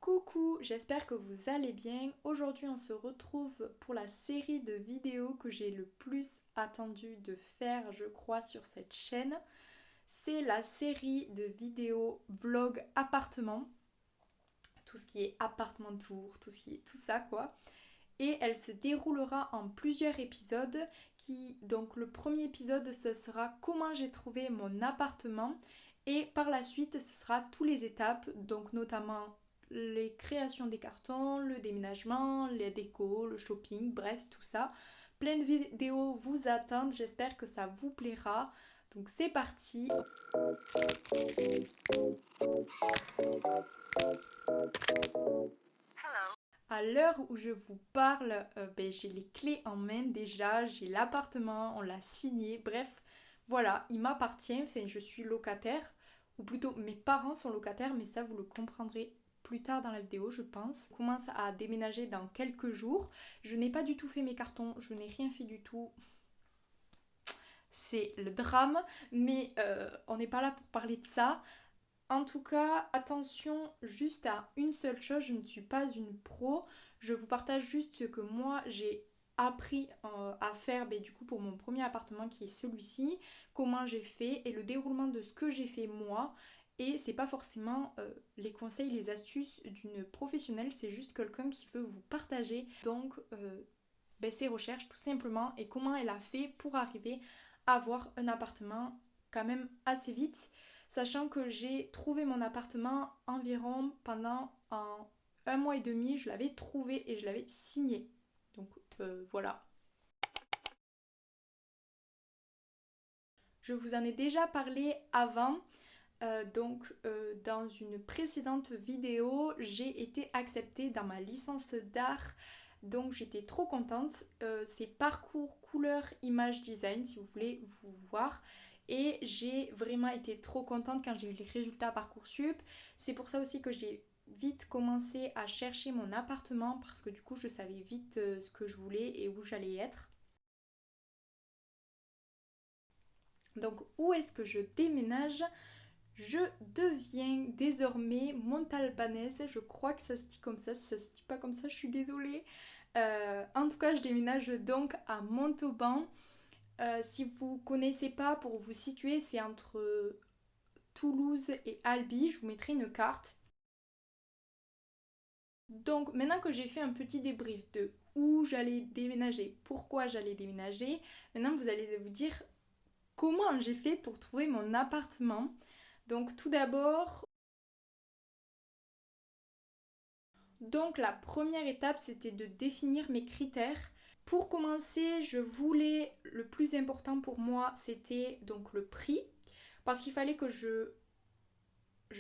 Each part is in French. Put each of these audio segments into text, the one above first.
Coucou, j'espère que vous allez bien. Aujourd'hui on se retrouve pour la série de vidéos que j'ai le plus attendu de faire, je crois, sur cette chaîne. C'est la série de vidéos vlog appartement. Tout ce qui est appartement tour, tout ce qui est tout ça quoi. Et elle se déroulera en plusieurs épisodes. Donc le premier épisode ce sera comment j'ai trouvé mon appartement. Et par la suite ce sera toutes les étapes, donc notamment les créations des cartons, le déménagement, les décos, le shopping, bref tout ça. Plein de vidéos vous attendent, j'espère que ça vous plaira. Donc c'est parti. À l'heure où je vous parle, j'ai les clés en main déjà, j'ai l'appartement, on l'a signé, bref, voilà, il m'appartient, enfin je suis locataire, ou plutôt mes parents sont locataires, mais ça vous le comprendrez plus tard dans la vidéo je pense. Je commence à déménager dans quelques jours, je n'ai pas du tout fait mes cartons, je n'ai rien fait du tout. C'est le drame, mais on n'est pas là pour parler de ça. En tout cas, attention juste à une seule chose, je ne suis pas une pro. Je vous partage juste ce que moi j'ai appris à faire du coup pour mon premier appartement qui est celui-ci, comment j'ai fait et le déroulement de ce que j'ai fait moi. Et c'est pas forcément les conseils, les astuces d'une professionnelle, c'est juste quelqu'un qui veut vous partager donc ses recherches tout simplement et comment elle a fait pour arriver à avoir un appartement quand même assez vite. Sachant que j'ai trouvé mon appartement environ pendant un mois et demi, je l'avais trouvé et je l'avais signé. Donc voilà. Je vous en ai déjà parlé avant. Dans une précédente vidéo, j'ai été acceptée dans ma licence d'art. Donc j'étais trop contente. C'est parcours couleur image design si vous voulez vous voir. Et j'ai vraiment été trop contente quand j'ai eu les résultats Parcoursup. C'est pour ça aussi que j'ai vite commencé à chercher mon appartement parce que du coup je savais vite ce que je voulais et où j'allais être. Donc où est-ce que je déménage? Je deviens désormais montalbanaise, je crois que ça se dit comme ça, si ça se dit pas comme ça, je suis désolée. En tout cas, je déménage donc à Montauban. Si vous connaissez pas, pour vous situer, c'est entre Toulouse et Albi, je vous mettrai une carte. Donc maintenant que j'ai fait un petit débrief de où j'allais déménager, pourquoi j'allais déménager, maintenant vous allez vous dire comment j'ai fait pour trouver mon appartement. Donc tout d'abord, donc la première étape c'était de définir mes critères. Pour commencer, je voulais, le plus important pour moi c'était donc le prix parce qu'il fallait que je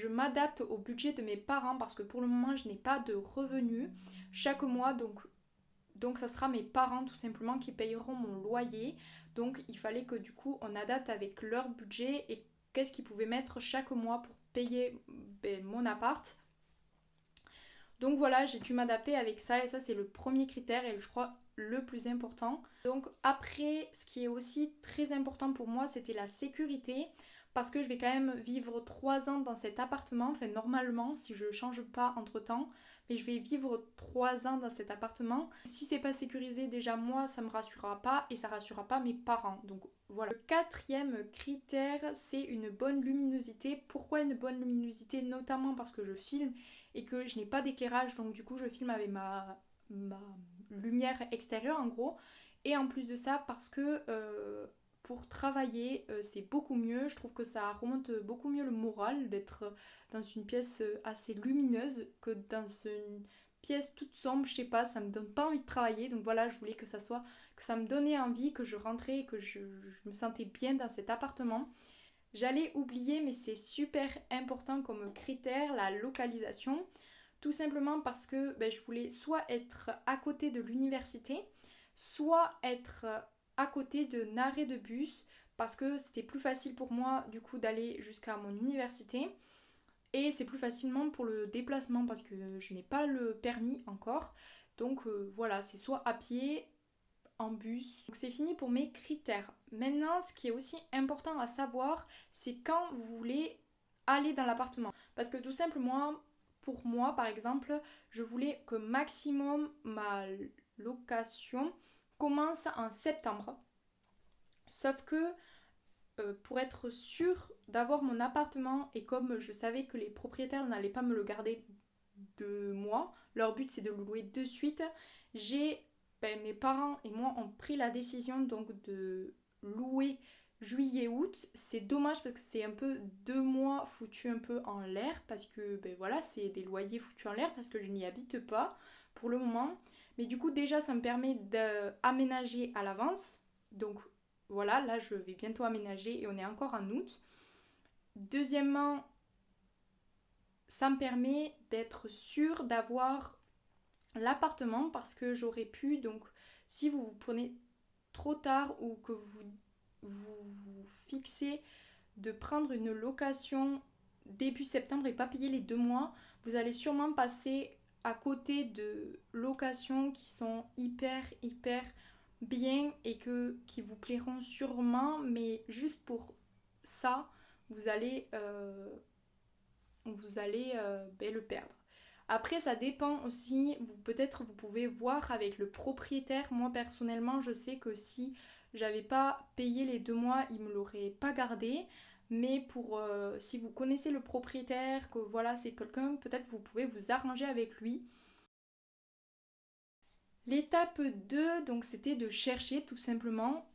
m'adapte au budget de mes parents parce que pour le moment je n'ai pas de revenus chaque mois, donc ça sera mes parents tout simplement qui payeront mon loyer. Donc il fallait que du coup on adapte avec leur budget et qu'est-ce qu'ils pouvaient mettre chaque mois pour payer mon appart. Donc voilà, j'ai dû m'adapter avec ça et ça c'est le premier critère et je crois le plus important. Donc après, ce qui est aussi très important pour moi, c'était la sécurité parce que je vais quand même vivre 3 ans dans cet appartement, enfin normalement si je change pas entre temps, mais je vais vivre 3 ans dans cet appartement. Si c'est pas sécurisé, déjà moi ça me rassurera pas et ça rassurera pas mes parents. Donc voilà. Le quatrième critère, c'est une bonne luminosité. Pourquoi une bonne luminosité? Notamment parce que je filme et que je n'ai pas d'éclairage, donc du coup je filme avec ma lumière extérieure en gros. Et en plus de ça, parce que pour travailler, c'est beaucoup mieux. Je trouve que ça remonte beaucoup mieux le moral d'être dans une pièce assez lumineuse que dans une pièce toute sombre. Je sais pas, ça me donne pas envie de travailler. Donc voilà, je voulais que ça me donnait envie, que je rentrais, que je me sentais bien dans cet appartement. J'allais oublier, mais c'est super important comme critère, la localisation. Tout simplement parce que je voulais soit être à côté de l'université, soit être à côté d'un arrêt de bus, parce que c'était plus facile pour moi du coup d'aller jusqu'à mon université. Et c'est plus facilement pour le déplacement parce que je n'ai pas le permis encore. Donc voilà, c'est soit à pied, en bus. Donc c'est fini pour mes critères. Maintenant, ce qui est aussi important à savoir, c'est quand vous voulez aller dans l'appartement. Parce que tout simplement, pour moi, par exemple, je voulais que maximum ma location commence en septembre. Sauf que pour être sûre d'avoir mon appartement et comme je savais que les propriétaires n'allaient pas me le garder de moi, leur but c'est de le louer de suite, mes parents et moi ont pris la décision donc de louer juillet-août. C'est dommage parce que c'est un peu 2 mois foutus un peu en l'air parce que voilà, c'est des loyers foutus en l'air parce que je n'y habite pas pour le moment. Mais du coup déjà ça me permet d'aménager à l'avance. Donc voilà, là je vais bientôt aménager et on est encore en août. Deuxièmement, ça me permet d'être sûre d'avoir l'appartement parce que j'aurais pu, donc si vous vous prenez trop tard ou que vous fixez de prendre une location début septembre et pas payer les 2 mois, vous allez sûrement passer à côté de locations qui sont hyper bien et qui vous plairont sûrement, mais juste pour ça, vous allez, le perdre. Après, ça dépend aussi, peut-être vous pouvez voir avec le propriétaire. Moi, personnellement, je sais que si j'avais pas payé les 2 mois, il me l'aurait pas gardé. Mais si vous connaissez le propriétaire, que voilà, c'est quelqu'un, peut-être vous pouvez vous arranger avec lui. L'étape 2, donc c'était de chercher tout simplement.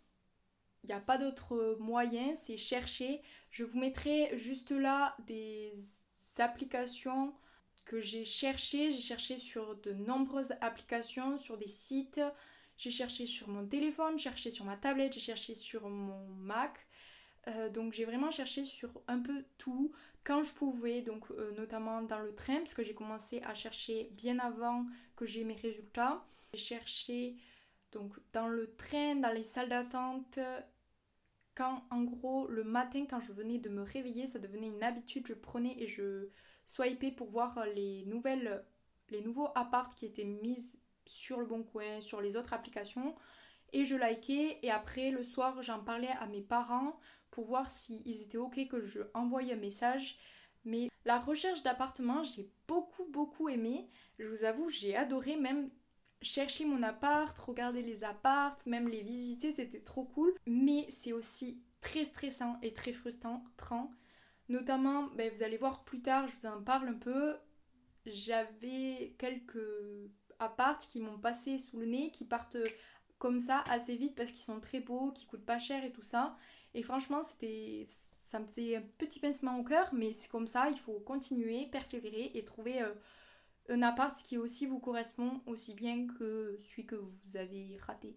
Il n'y a pas d'autre moyen, c'est chercher. Je vous mettrai juste là des applications que j'ai cherchées. J'ai cherché sur de nombreuses applications, sur des sites. J'ai cherché sur mon téléphone, j'ai cherché sur ma tablette, j'ai cherché sur mon Mac. Donc j'ai vraiment cherché sur un peu tout quand je pouvais, donc notamment dans le train, parce que j'ai commencé à chercher bien avant que j'ai mes résultats. J'ai cherché donc dans le train, dans les salles d'attente, quand en gros le matin quand je venais de me réveiller, ça devenait une habitude, je prenais et je swipais pour voir les nouveaux apparts qui étaient mis sur le Bon Coin, sur les autres applications et je likais et après le soir j'en parlais à mes parents pour voir s'ils étaient ok que je envoie un message. Mais la recherche d'appartement, j'ai beaucoup aimé. Je vous avoue, j'ai adoré même chercher mon appart, regarder les apparts, même les visiter, c'était trop cool. Mais c'est aussi très stressant et très frustrant. Notamment, vous allez voir plus tard, je vous en parle un peu. J'avais quelques apparts qui m'ont passé sous le nez, qui partent comme ça assez vite parce qu'ils sont très beaux, qui coûtent pas cher et tout ça. Et franchement, ça me faisait un petit pincement au cœur, mais c'est comme ça, il faut continuer, persévérer et trouver un appart qui aussi vous correspond aussi bien que celui que vous avez raté.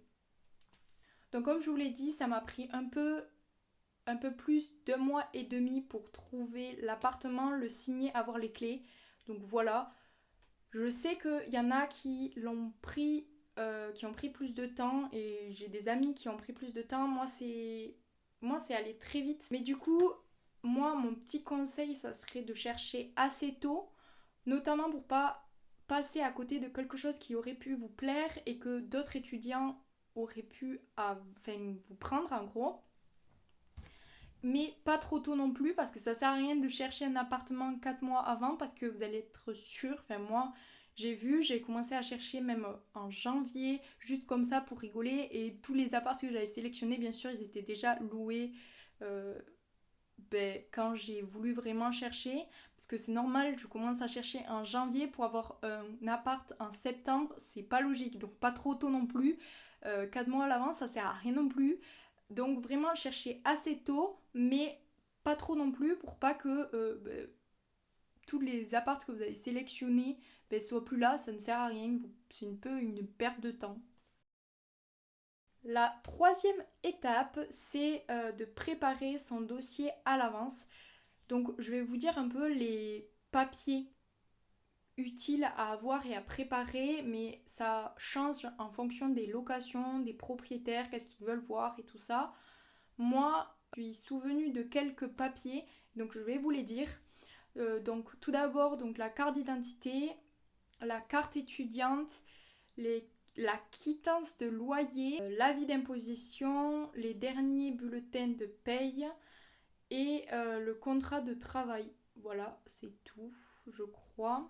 Donc comme je vous l'ai dit, ça m'a pris un peu plus d'1 mois et demi pour trouver l'appartement, le signer, avoir les clés. Donc voilà, je sais qu'il y en a qui l'ont pris, qui ont pris plus de temps et j'ai des amis qui ont pris plus de temps. Moi c'est allé très vite. Mais du coup, moi mon petit conseil ça serait de chercher assez tôt, notamment pour pas passer à côté de quelque chose qui aurait pu vous plaire et que d'autres étudiants auraient pu vous prendre en gros. Mais pas trop tôt non plus parce que ça sert à rien de chercher un appartement 4 mois avant parce que vous allez être sûr. Moi j'ai commencé à chercher même en janvier juste comme ça pour rigoler et tous les apparts que j'avais sélectionnés bien sûr ils étaient déjà loués euh, quand j'ai voulu vraiment chercher parce que c'est normal, je commence à chercher en janvier pour avoir un appart en septembre, c'est pas logique donc pas trop tôt non plus. 4 mois à l'avance ça sert à rien non plus. Donc vraiment chercher assez tôt, mais pas trop non plus pour pas que tous les apparts que vous avez sélectionnés soient plus là, ça ne sert à rien, c'est un peu une perte de temps. La troisième étape, c'est de préparer son dossier à l'avance. Donc je vais vous dire un peu les papiers utiles à avoir et à préparer, mais ça change en fonction des locations, des propriétaires, qu'est-ce qu'ils veulent voir et tout ça. Moi, je suis souvenue de quelques papiers, donc je vais vous les dire. Donc tout d'abord, donc la carte d'identité, la carte étudiante, la quittance de loyer, l'avis d'imposition, les derniers bulletins de paye et le contrat de travail. Voilà, c'est tout, je crois.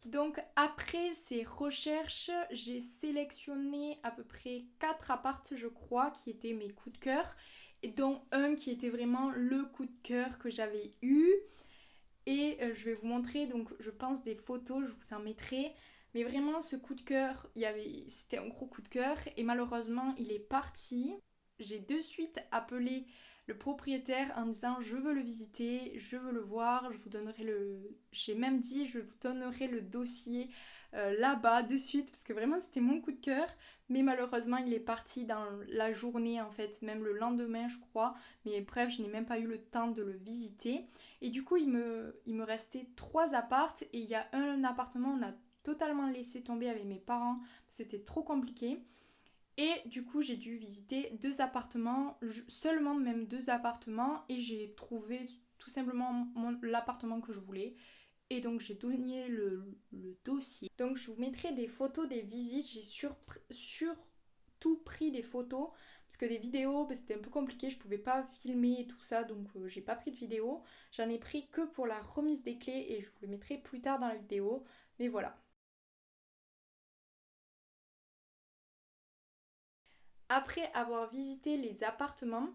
Donc après ces recherches, j'ai sélectionné à peu près 4 appartes je crois qui étaient mes coups de cœur et dont un qui était vraiment le coup de cœur que j'avais eu. Et je vais vous montrer donc je pense des photos, je vous en mettrai. Mais vraiment ce coup de cœur, c'était un gros coup de cœur et malheureusement il est parti. J'ai de suite appelé le propriétaire en disant je veux le visiter, je veux le voir, je vous donnerai le... J'ai même dit je vous donnerai le dossier là-bas de suite parce que vraiment c'était mon coup de cœur. Mais malheureusement il est parti dans la journée en fait, même le lendemain je crois. Mais bref, je n'ai même pas eu le temps de le visiter. Et du coup, il me restait 3 appartes et il y a un appartement, on a totalement laissé tomber avec mes parents, c'était trop compliqué. Et du coup, j'ai dû visiter 2 appartements, seulement même 2 appartements, et j'ai trouvé tout simplement l'appartement que je voulais. Et donc j'ai donné le dossier. Donc je vous mettrai des photos des visites. J'ai surtout pris des photos parce que des vidéos, bah, c'était un peu compliqué. Je pouvais pas filmer et tout ça, donc j'ai pas pris de vidéo. J'en ai pris que pour la remise des clés et je vous les mettrai plus tard dans la vidéo. Mais voilà. Après avoir visité les appartements,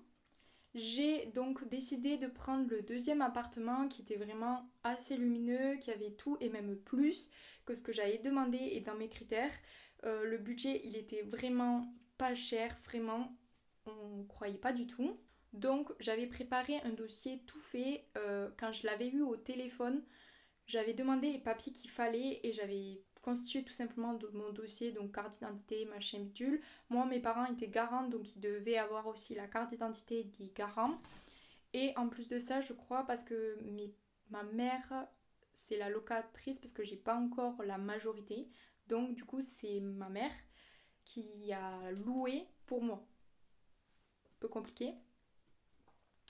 j'ai donc décidé de prendre le deuxième appartement qui était vraiment assez lumineux, qui avait tout et même plus que ce que j'avais demandé et dans mes critères. Le budget, il était vraiment pas cher, vraiment, on ne croyait pas du tout. Donc j'avais préparé un dossier tout fait. Quand je l'avais eu au téléphone, j'avais demandé les papiers qu'il fallait et j'avais constitué tout simplement mon dossier, donc carte d'identité, machin bidule. Moi, mes parents étaient garants, donc ils devaient avoir aussi la carte d'identité des garants. Et en plus de ça, je crois, parce que ma mère, c'est la locatrice, parce que j'ai pas encore la majorité. Donc du coup, c'est ma mère qui a loué pour moi. Un peu compliqué.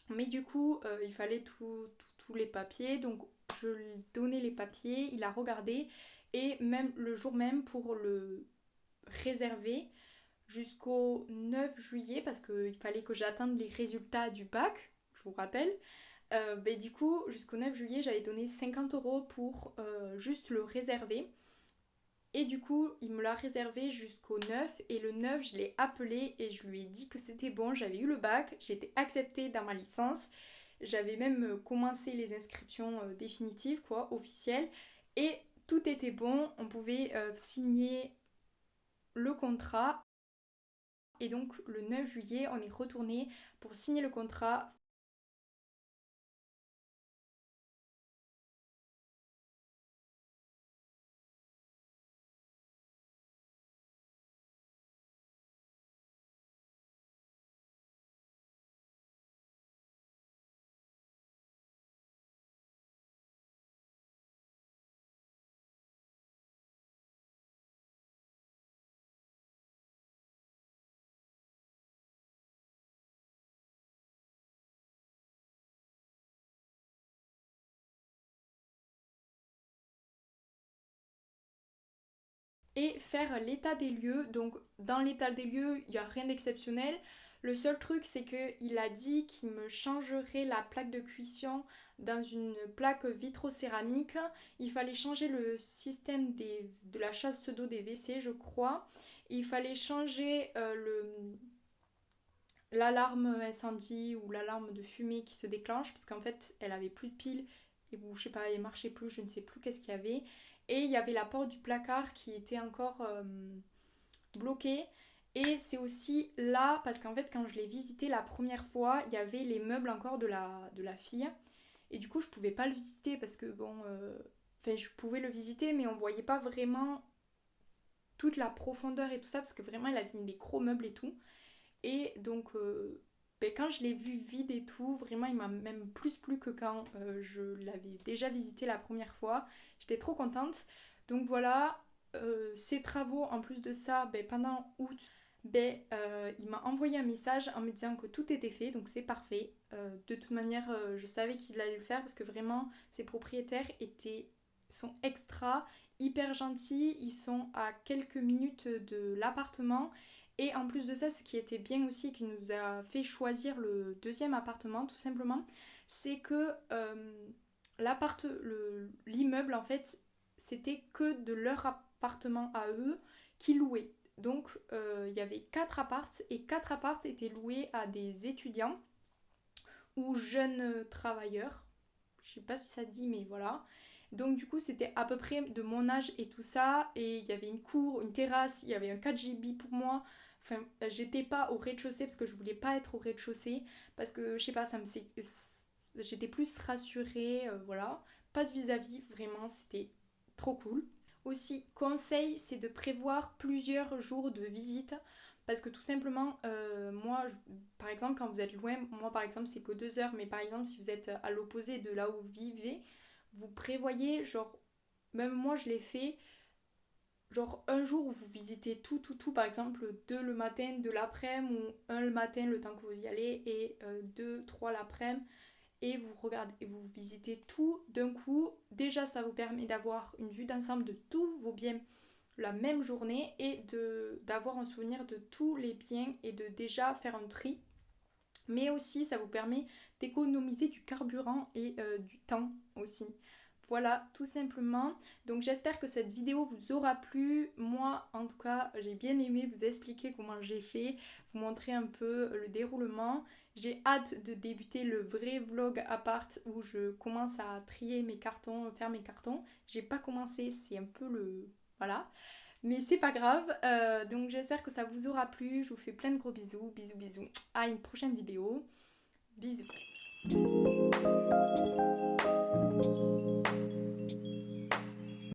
Mais du coup, il fallait tous les papiers. Donc je lui ai donné les papiers, il a regardé. Et même le jour même pour le réserver jusqu'au 9 juillet, parce qu'il fallait que j'attende les résultats du bac, je vous rappelle. Ben, du coup, jusqu'au 9 juillet, j'avais donné 50 € pour juste le réserver. Et du coup, il me l'a réservé jusqu'au 9. Et le 9, je l'ai appelé et je lui ai dit que c'était bon. J'avais eu le bac, j'ai été acceptée dans ma licence. J'avais même commencé les inscriptions définitives, quoi, officielles. Et tout était bon. On pouvait signer le contrat. Et donc, le 9 juillet, on est retourné pour signer le contrat. Et faire l'état des lieux. Donc dans l'état des lieux, il n'y a rien d'exceptionnel. Le seul truc, c'est qu'il a dit qu'il me changerait la plaque de cuisson dans une plaque vitrocéramique. Il fallait changer le système de la chasse d'eau des WC, je crois. Il fallait changer l'alarme incendie ou l'alarme de fumée qui se déclenche, parce qu'en fait, elle avait plus de piles et je sais pas, elle marchait plus, je ne sais plus qu'est-ce qu'il y avait. Et il y avait la porte du placard qui était encore bloquée. Et c'est aussi là, parce qu'en fait, quand je l'ai visité la première fois, il y avait les meubles encore de la fille. Et du coup, je pouvais pas le visiter parce que, bon, enfin, je pouvais le visiter, mais on voyait pas vraiment toute la profondeur et tout ça, parce que vraiment, elle avait mis des gros meubles et tout. Et donc, ben, quand je l'ai vu vide et tout, vraiment, il m'a même plus plu que quand je l'avais déjà visité la première fois. J'étais trop contente. Donc voilà, ces travaux, en plus de ça, ben, pendant août, ben, il m'a envoyé un message en me disant que tout était fait, donc c'est parfait. De toute manière, je savais qu'il allait le faire parce que vraiment, ses propriétaires sont extra, hyper gentils. Ils sont à quelques minutes de l'appartement. Et en plus de ça, ce qui était bien aussi, qui nous a fait choisir le deuxième appartement, tout simplement, c'est que l'immeuble, en fait, c'était que de leur appartement à eux qu'ils louaient. Donc il y avait 4 apparts et 4 apparts étaient loués à des étudiants ou jeunes travailleurs. Je sais pas si ça dit, mais voilà. Donc du coup c'était à peu près de mon âge et tout ça. Et il y avait une cour, une terrasse, il y avait un 4GB pour moi. Enfin, j'étais pas au rez-de-chaussée parce que je voulais pas être au rez-de-chaussée. Parce que je sais pas, j'étais plus rassurée, voilà. Pas de vis-à-vis, vraiment, c'était trop cool. Aussi, conseil, c'est de prévoir plusieurs jours de visite. Parce que tout simplement, moi, par exemple, quand vous êtes loin, moi par exemple, c'est que 2 heures. Mais par exemple, si vous êtes à l'opposé de là où vous vivez, vous prévoyez, genre, même moi je l'ai fait, genre un jour où vous visitez tout, par exemple 2 le matin, 2 l'après-midi, ou un le matin le temps que vous y allez, et 2, 3 l'après-midi, et vous regardez, et vous visitez tout d'un coup. Déjà, ça vous permet d'avoir une vue d'ensemble de tous vos biens la même journée et d'avoir un souvenir de tous les biens et de déjà faire un tri. Mais aussi, ça vous permet d'économiser du carburant et du temps aussi. Voilà, tout simplement. Donc j'espère que cette vidéo vous aura plu. Moi, en tout cas, j'ai bien aimé vous expliquer comment j'ai fait, vous montrer un peu le déroulement. J'ai hâte de débuter le vrai vlog appart où je commence à trier mes cartons, faire mes cartons. J'ai pas commencé, c'est un peu le... Voilà. Mais c'est pas grave. Donc j'espère que ça vous aura plu. Je vous fais plein de gros bisous. Bisous, bisous. À une prochaine vidéo. Bisous.